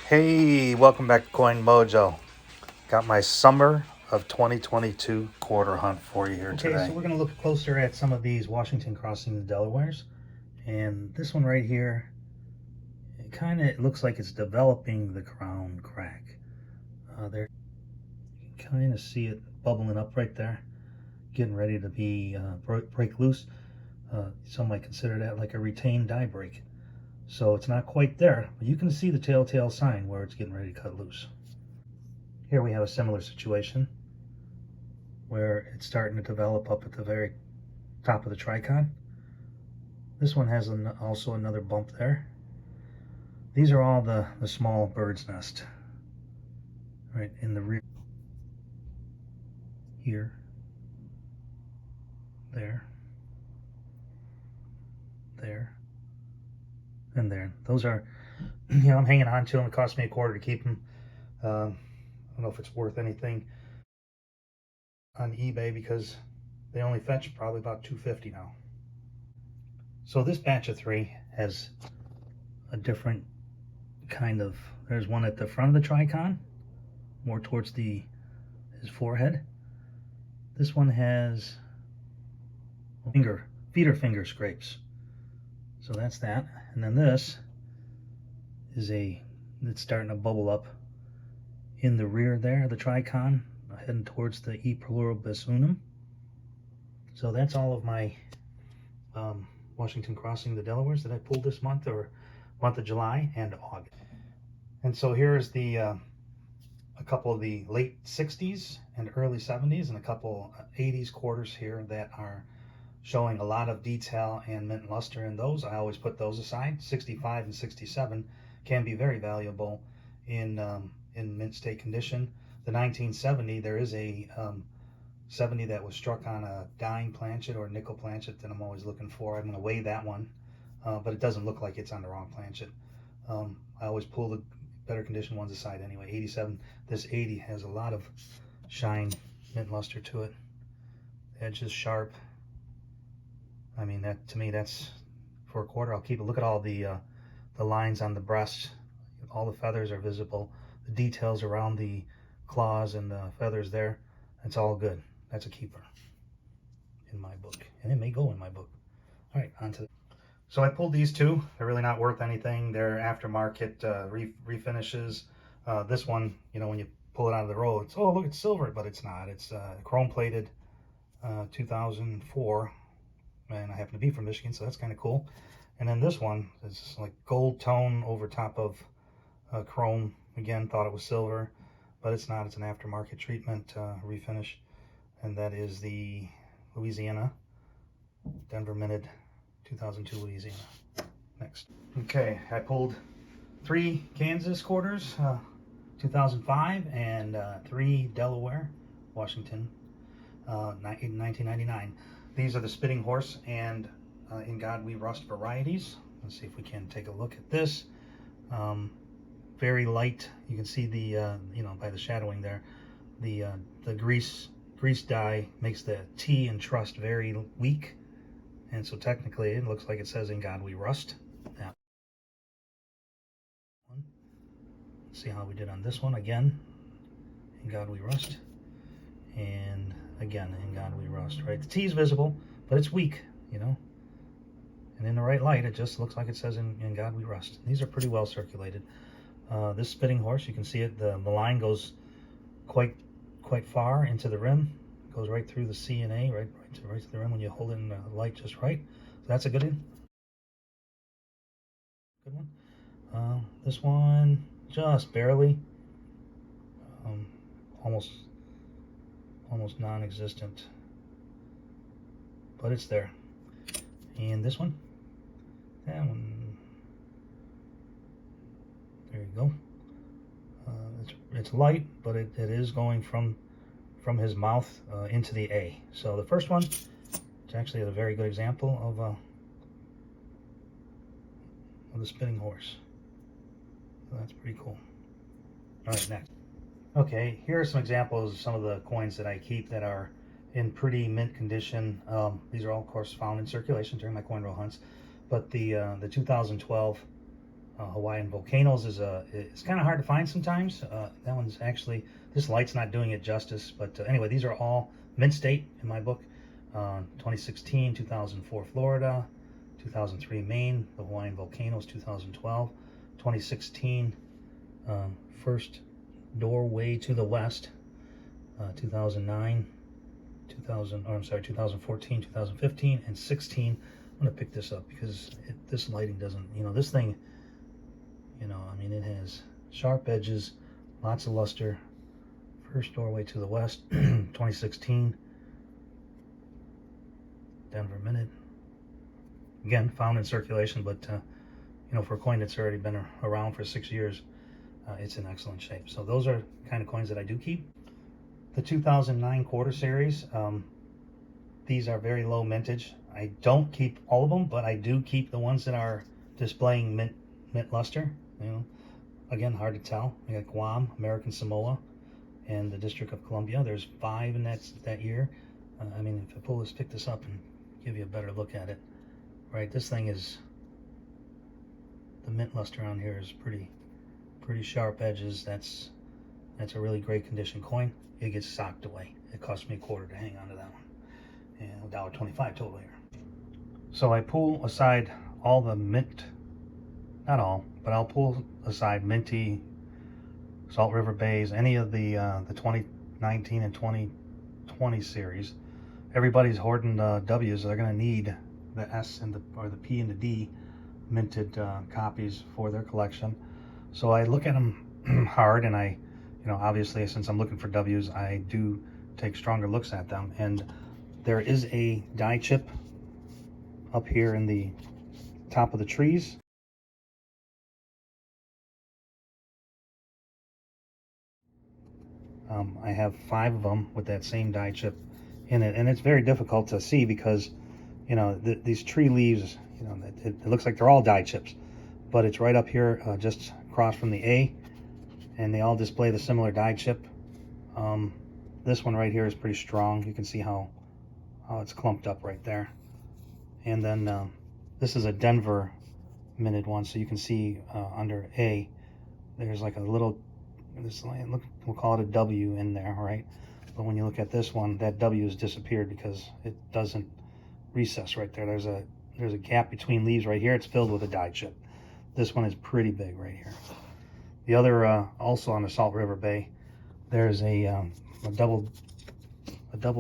Hey, welcome back to Coin Mojo. Got my summer of 2022 quarter hunt for you here today. Okay, so we're going to look closer at some of these Washington Crossing Delawares. And this one right here, it kind of looks like it's developing the crown crack. There, you can kind of see it bubbling up right there, getting ready to be break loose. Some might consider that like a retained die break. So it's not quite there, but you can see the telltale sign where it's getting ready to cut loose. Here we have a similar situation where it's starting to develop up at the very top of the tricon. This one has also another bump there. These are all the small bird's nest right in the rear. Here, there, and there. Those are, I'm hanging on to them. It cost me $0.25 to keep them. I don't know if it's worth anything on eBay because they only fetch probably about $2.50 now. So this batch of 3 has a different kind of, there's one at the front of the tricon, more towards his forehead. This one has feeder finger scrapes. So that's that. And then this is it's starting to bubble up in the rear there of the tricon, heading towards the E. pluribus unum. So that's all of my Washington Crossing the Delawares that I pulled this month, or month of July and August. And so here's a couple of the late 60s and early 70s and a couple 80s quarters here that are showing a lot of detail and mint luster in those. I always put those aside. 65 and 67 can be very valuable in mint state condition. The 1970, there is a 70 that was struck on a dime planchet or nickel planchet that I'm always looking for. I'm going to weigh that one, but it doesn't look like it's on the wrong planchet. I always pull the better condition ones aside anyway. 87, this 80 has a lot of shine, mint luster to it. The edge is sharp. I mean, that to me, that's for $0.25. I'll keep it. Look at all the lines on the breast. All the feathers are visible. The details around the claws and the feathers there, that's all good. That's a keeper in my book, and it may go in my book. All right, on to so I pulled these 2. They're really not worth anything. They're aftermarket refinishes. This one, you know, when you pull it out of the roll, it's, oh, look, it's silver, but it's not. It's chrome plated 2004, and I happen to be from Michigan, so that's kind of cool. And then this one is like gold tone over top of chrome. Again, thought it was silver, but it's not. It's an aftermarket treatment refinish, and that is the Louisiana Denver minted 2002 Louisiana. Next. Okay, I pulled 3 Kansas quarters, 2005, and 3 Delaware, Washington, 1999. These are the Spitting Horse and In God We Rust varieties. Let's see if we can take a look at this. Very light. You can see the you know, by the shadowing there, the grease dye makes the T in trust very weak, and so technically it looks like it says In God We Rust. Now, let's see how we did on this one. Again, In God We Rust, and again, In God We Rust. Right, the T is visible, but it's weak, you know. And in the right light, it just looks like it says in God We Rust. These are pretty well circulated. This Spitting Horse, you can see it. The line goes quite far into the rim. It goes right through the C and A, right to the rim when you hold it in the light just right. So that's a good one. Good one. This one just barely, almost non-existent, but it's there. And this one, that one, there you go. It's light, but it is going from his mouth into the A. So the first one, it's actually a very good example of the Spitting Horse. So that's pretty cool. All right, next. Okay, here are some examples of some of the coins that I keep that are in pretty mint condition. These are all, of course, found in circulation during my coin roll hunts. But the 2012 Hawaiian Volcanoes is it's kind of hard to find sometimes. That one's actually, this light's not doing it justice, but anyway, these are all mint state in my book. 2016, 2004 Florida, 2003 Maine, the Hawaiian Volcanoes, 2012, 2016 First Doorway to the West, 2009, 2014, 2015, and 16. I'm gonna pick this up because this lighting doesn't, this thing, I mean, it has sharp edges, lots of luster. First Doorway to the West, 2016, Denver Minute. Again, found in circulation, but for a coin that's already been around for 6 years, it's in excellent shape. So those are kind of coins that I do keep. The 2009 quarter series, these are very low mintage. I don't keep all of them, but I do keep the ones that are displaying mint luster. Again, hard to tell. I got Guam, American Samoa, and the District of Columbia. There's 5 in that year. I mean, if I pick this up and give you a better look at it, right? This thing is, the mint luster on here is pretty sharp edges. That's a really great condition coin. It gets socked away. It cost me $0.25 to hang on to that one, and $1.25 total here. So I pull aside all the mint, not all, but I'll pull aside minty, Salt River Bays, any of the 2019 and 2020 series. Everybody's hoarding the W's. They're going to need the S and the P and the D minted copies for their collection. So I look at them hard, and I, obviously, since I'm looking for W's, I do take stronger looks at them. And there is a die chip up here in the top of the trees. I have 5 of them with that same die chip in it, and it's very difficult to see because, these tree leaves, it looks like they're all die chips, but it's right up here, just across from the A, and they all display the similar die chip. This one right here is pretty strong. You can see how it's clumped up right there. And then this is a Denver minted one, so you can see under A, there's like a little, look, we'll call it a W in there, right? But when you look at this one, that W has disappeared because it doesn't recess right there. There's a gap between leaves right here. It's filled with a die chip. This one is pretty big right here. The other, also on the Salt River Bay, there's a double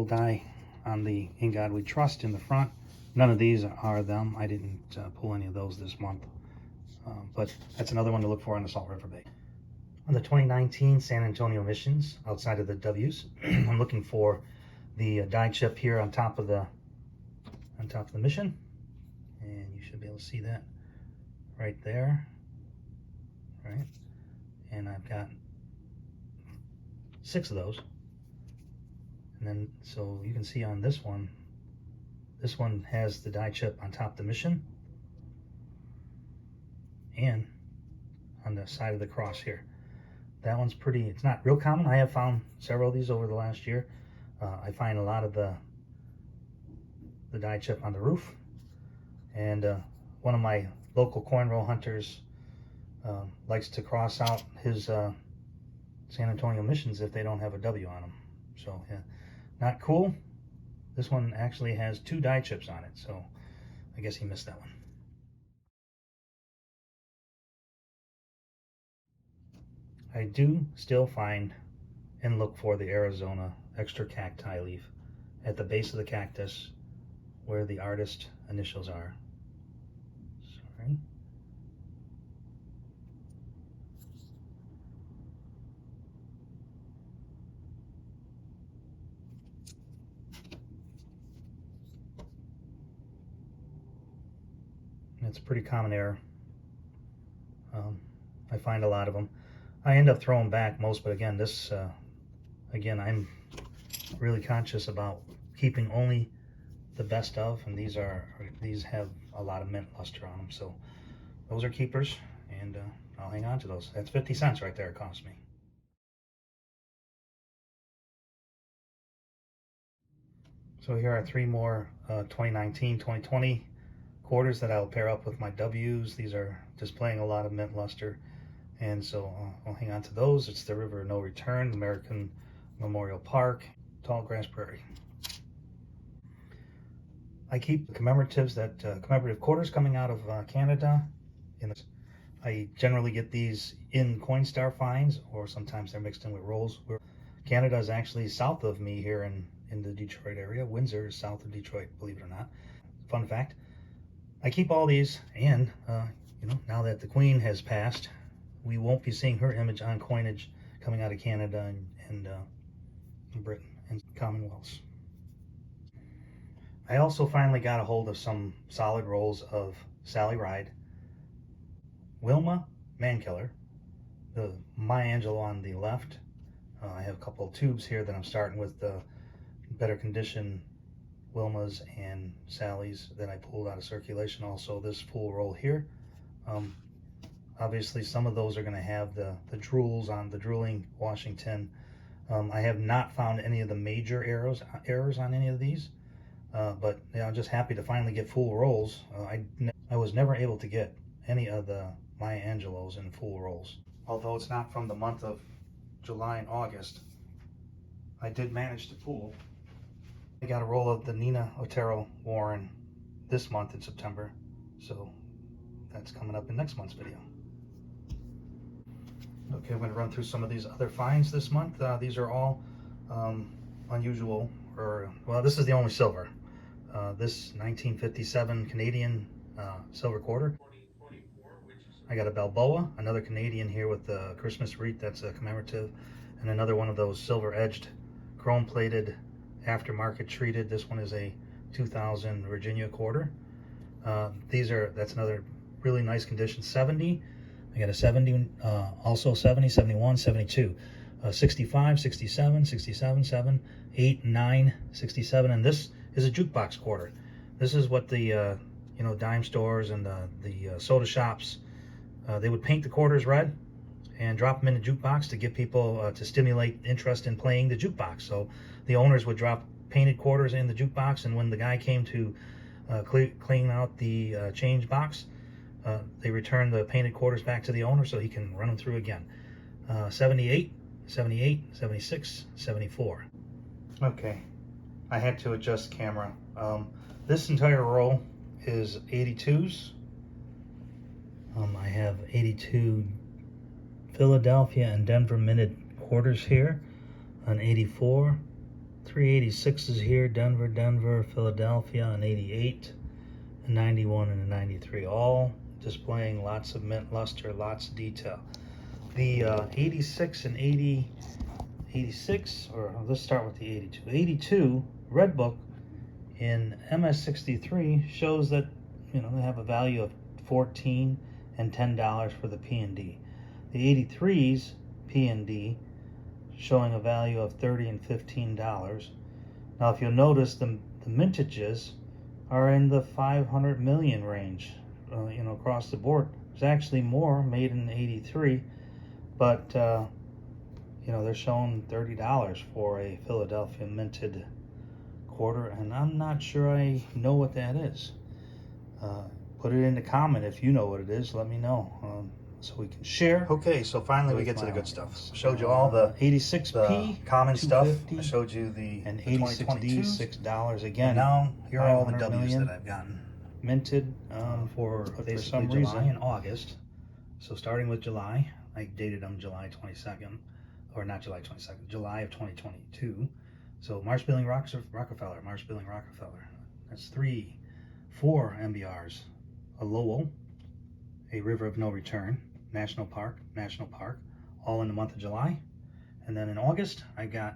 die on the In God We Trust in the front. None of these are them. I didn't pull any of those this month, but that's another one to look for on the Salt River Bay. On the 2019 San Antonio missions, outside of the W's, I'm looking for the die chip here on top of the mission, and you should be able to see that right there, right? And I've got 6 of those, and then so you can see on this one has the die chip on top of the mission and on the side of the cross here. That one's pretty, it's not real common. I have found several of these over the last year. I find a lot of the die chip on the roof, and one of my local coin roll hunters likes to cross out his San Antonio missions if they don't have a W on them. So yeah, not cool. This one actually has 2 die chips on it, so I guess he missed that one. I do still find and look for the Arizona extra cacti leaf at the base of the cactus where the artist initials are. Sorry. It's a pretty common error. I find a lot of them. I end up throwing back most, but again, this, again, I'm really conscious about keeping only the best of, and these have a lot of mint luster on them, so those are keepers, and I'll hang on to those. That's 50 cents right there it cost me. So here are 3 more 2019, 2020 quarters that I'll pair up with my W's. These are displaying a lot of mint luster, and so I'll hang on to those. It's the River of No Return, American Memorial Park, Tall Grass Prairie. I keep commemoratives, commemorative quarters coming out of Canada. I generally get these in Coinstar finds, or sometimes they're mixed in with rolls. Canada is actually south of me here in the Detroit area. Windsor is south of Detroit, believe it or not. Fun fact. I keep all these, and now that the Queen has passed, we won't be seeing her image on coinage coming out of Canada and Britain and Commonwealths. I also finally got a hold of some solid rolls of Sally Ride, Wilma Mankiller, the Maya Angelou on the left. I have a couple of tubes here that I'm starting with the better condition Wilma's and Sally's that I pulled out of circulation. Also this full roll here. Obviously some of those are going to have the drools on the drooling washing tin. I have not found any of the major errors on any of these, but yeah, I'm just happy to finally get full rolls. I was never able to get any of the Maya Angelou's in full rolls. Although it's not from the month of July and August, I did manage to pull. I got a roll of the Nina Otero Warren this month in September, so that's coming up in next month's video. Okay, I'm going to run through some of these other finds this month. These are all unusual, well, this is the only silver. This 1957 Canadian silver quarter. I got a Balboa, another Canadian here with the Christmas wreath, that's a commemorative, and another one of those silver edged, chrome plated, aftermarket treated. This one is a 2000 Virginia quarter. That's another really nice condition. 70, I got a 70, also 70, 71, 72, 65, 67, 67, 7, 8, 9, 67, and this is a jukebox quarter. This is what the dime stores and the soda shops, they would paint the quarters red and drop them in the jukebox to get people to stimulate interest in playing the jukebox. So the owners would drop painted quarters in the jukebox, and when the guy came to clean out the change box, they returned the painted quarters back to the owner so he can run them through again. 78, 78, 76, 74. Okay, I had to adjust camera. This entire row is 82s. I have 82 Philadelphia and Denver minted quarters here, an 84, 386s here, Denver, Philadelphia, an 88, a 91, and a 93, all displaying lots of mint luster, lots of detail. The 86 and 86, or let's start with the 82. 82 Red Book in MS63 shows that they have a value of $14 and $10 for the P&D. The 83s P&D showing a value of $30 and $15. Now, if you'll notice, the mintages are in the 500 million range, across the board. There's actually more made in 83, but they're showing $30 for a Philadelphia minted quarter, and I'm not sure I know what that is. Put it in the comment if you know what it is. Let me know so we can share. Okay, so finally we get to the good stuff. Showed you all the 86P, the common stuff. I showed you the 86D, $6 again. And now here are all the W's that I've gotten minted for some reason July and August. So starting with July, I dated them July 22nd, or not July 22nd, July of 2022. So Marsh Billing Rockefeller. That's 4 MBRs. A Lowell, a River of No Return, National Park, all in the month of July. And then in August, I got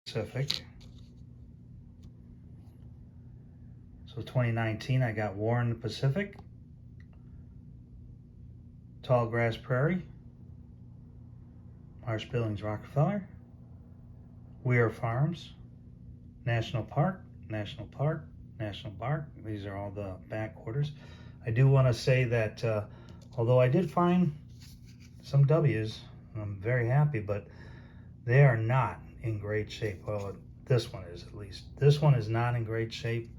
Pacific. So 2019, I got Warren Pacific, Tall Grass Prairie, Arch Billings Rockefeller, Weir Farms, National Park, National Park, National Park. These are all the back quarters. I do want to say that although I did find some W's, I'm very happy, but they are not in great shape. Well, this one is, at least. This one is not in great shape.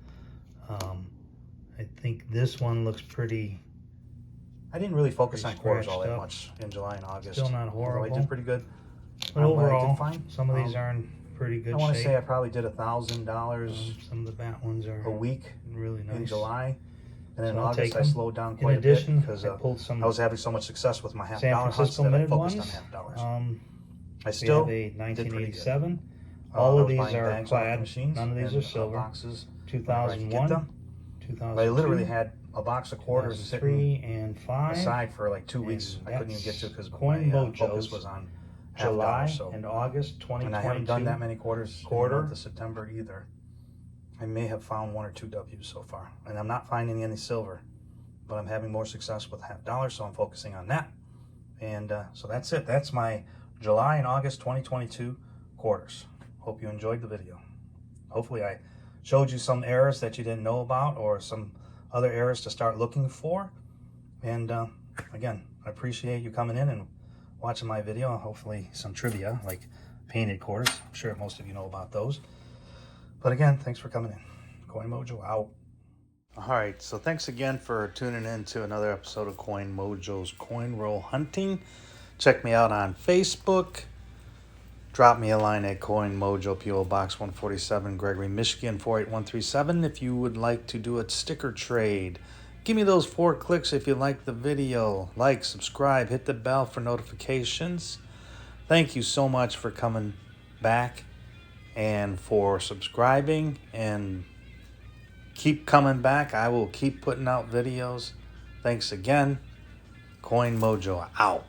I think this one looks pretty. I didn't really focus on quarters all that up. much in July and August. Still not horrible. I did pretty good. But overall, fine. some of these are in pretty good shape. I want to say I probably did $1,000 some of the bat ones are a week really nice in July. And then So in I'll August, take I them. slowed down In quite addition, a bit because I pulled some I was having so much success with my half San dollar hunts Francisco that I minted focused ones. on half dollars. We I still have a did pretty good. 1987. I All of was these buying are bags off the clad. machines None of these and, are silver. boxes. 2001, But 2002, I literally had a box of quarters sitting 3 and 5. aside for like 2 weeks. And I couldn't even get that's to because Coin my Mojos, focus was on half July dollar. So and August 2022. and I haven't done that many quarters quarter. in the month of September either. I may have found 1 or 2 W's so far, and I'm not finding any silver, but I'm having more success with half dollar, so I'm focusing on that. And so that's it. That's my July and August 2022 quarters. Hope you enjoyed the video. Hopefully I showed you some errors that you didn't know about, or some other errors to start looking for. And again, I appreciate you coming in and watching my video. Hopefully some trivia like painted quarters. I'm sure most of you know about those. But again, thanks for coming in. Coin Mojo out. All right, so thanks again for tuning in to another episode of Coin Mojo's Coin Roll Hunting. Check me out on Facebook. Drop me a line at Coin Mojo, P.O. Box 147, Gregory, Michigan 48137 if you would like to do a sticker trade. Give me those 4 clicks if you like the video. Like, subscribe, hit the bell for notifications. Thank you so much for coming back and for subscribing, and keep coming back. I will keep putting out videos. Thanks again. Coin Mojo out.